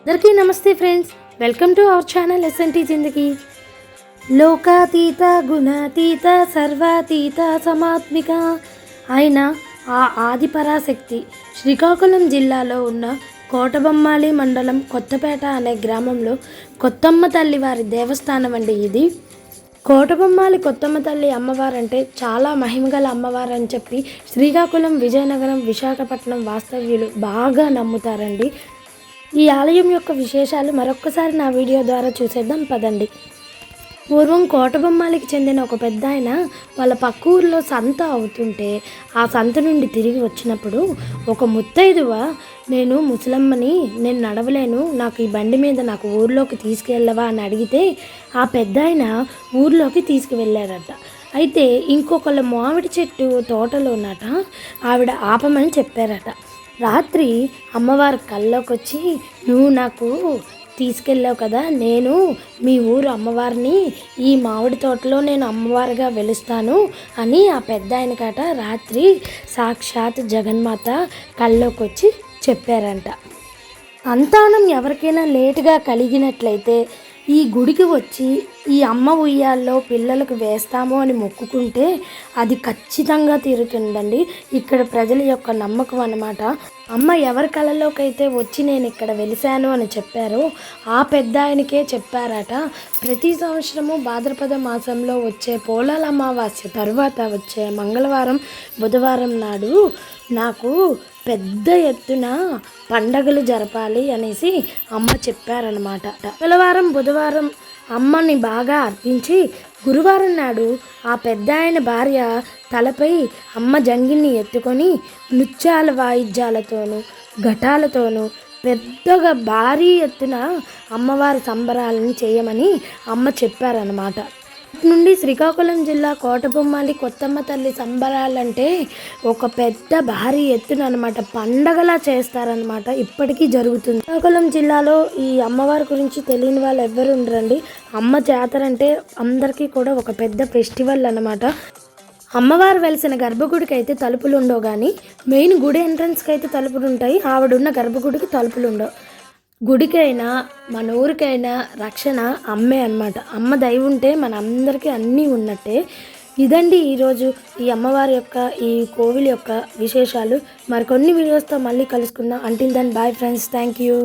అందరికీ నమస్తే friends, welcome to our channel SNT Zindagi. లోకాతీత గుణాతీత సర్వాతీత సమాత్మిక అయిన ఆ ఆదిపరాశక్తి శ్రీకాకుళం జిల్లాలో ఉన్న కోటబొమ్మాళి మండలం కొత్తపేట అనే గ్రామంలో కొత్తమ్మ తల్లి వారి దేవస్థానం అండి. ఇది కోటబొమ్మాళి కొత్తమ్మ తల్లి అమ్మవారంటే చాలా మహిమగల అమ్మవారు అని చెప్పి శ్రీకాకుళం, విజయనగరం, విశాఖపట్నం వాస్తవ్యులు బాగా నమ్ముతారండి. ఈ ఆలయం యొక్క విశేషాలు మరొక్కసారి నా వీడియో ద్వారా చూసేద్దాం పదండి. పూర్వం కోటబొమ్మాలికి చెందిన ఒక పెద్ద ఆయన వాళ్ళ పక్క ఊరిలో సంత అవుతుంటే ఆ సంత నుండి తిరిగి వచ్చినప్పుడు ఒక ముత్తైదువ, నేను ముసలమ్మని, నేను నడవలేను, నాకు ఈ బండి మీద నాకు ఊర్లోకి తీసుకెళ్ళవా అని అడిగితే ఆ పెద్ద ఆయన ఊర్లోకి తీసుకువెళ్ళారట. అయితే ఇంకొకళ్ళ మామిడి చెట్టు తోటలోనట ఆవిడ ఆపమని చెప్పారట. రాత్రి అమ్మవారి కల్లోకి వచ్చి, నువ్వు నాకు తీసుకెళ్ళావు కదా, నేను మీ ఊరు అమ్మవారిని ఈ మామిడి తోటలో నేను అమ్మవారిగా వెలుస్తాను అని ఆ పెద్ద ఆయనకట రాత్రి సాక్షాత్ జగన్మాత కల్లోకి వచ్చి చెప్పారంట. సంతానం ఎవరికైనా లేటుగా కలిగినట్లయితే ఈ గుడికి వచ్చి ఈ అమ్మ ఉయ్యాల్లో పిల్లలకు వేస్తాము అని మొక్కుకుంటే అది ఖచ్చితంగా తీరుతుందండి. ఇక్కడ ప్రజల యొక్క నమ్మకం అన్నమాట. అమ్మ ఎవరి కళలోకైతే వచ్చి నేను ఇక్కడ వెలిశాను అని చెప్పారో ఆ పెద్ద ఆయనకే చెప్పారట. ప్రతి సంవత్సరము భాద్రపద మాసంలో వచ్చే పోలాల అమావాస్య తరువాత వచ్చే మంగళవారం, బుధవారం నాడు నాకు పెద్ద ఎత్తున పండగలు జరపాలి అనేసి అమ్మ చెప్పారనమాట. మంగళవారం, బుధవారం అమ్మని బాగా అర్పించి గురువారం నాడు ఆ పెద్ద ఆయన భార్య తలపై అమ్మ జంగిని ఎత్తుకొని నృత్యాల వాయిద్యాలతోనూ ఘటాలతోనూ పెద్దగా భారీ ఎత్తున అమ్మవారి సంబరాలను చేయమని అమ్మ చెప్పారనమాట. నుండి శ్రీకాకుళం జిల్లా కోటబొమ్మాళి కొత్తమ్మ తల్లి సంబరాలంటే ఒక పెద్ద భారీ ఎత్తున అనమాట, పండగలా చేస్తారనమాట. ఇప్పటికీ జరుగుతుంది. శ్రీకాకుళం జిల్లాలో ఈ అమ్మవారి గురించి తెలియని వాళ్ళు ఎవ్వరు ఉండరండి. అమ్మ జాతర అంటే అందరికీ కూడా ఒక పెద్ద ఫెస్టివల్ అనమాట. అమ్మవారు వెలిసిన గర్భగుడికి అయితే తలుపులు ఉండవు, కానీ మెయిన్ గుడి ఎంట్రన్స్కి అయితే తలుపులు ఉంటాయి. ఆవిడున్న గర్భగుడికి తలుపులు ఉండవు. గుడికైనా మన ఊరికైనా రక్షణ అమ్మే అన్నమాట. అమ్మ దయ ఉంటే మన అందరికీ అన్నీ ఉన్నట్టే. ఇదండి ఈరోజు ఈ అమ్మవారి యొక్క, ఈ కోవిల్ యొక్క విశేషాలు. మరికొన్ని వీడియోస్తో మళ్ళీ కలుసుకుందాం. Until then bye friends, thank you.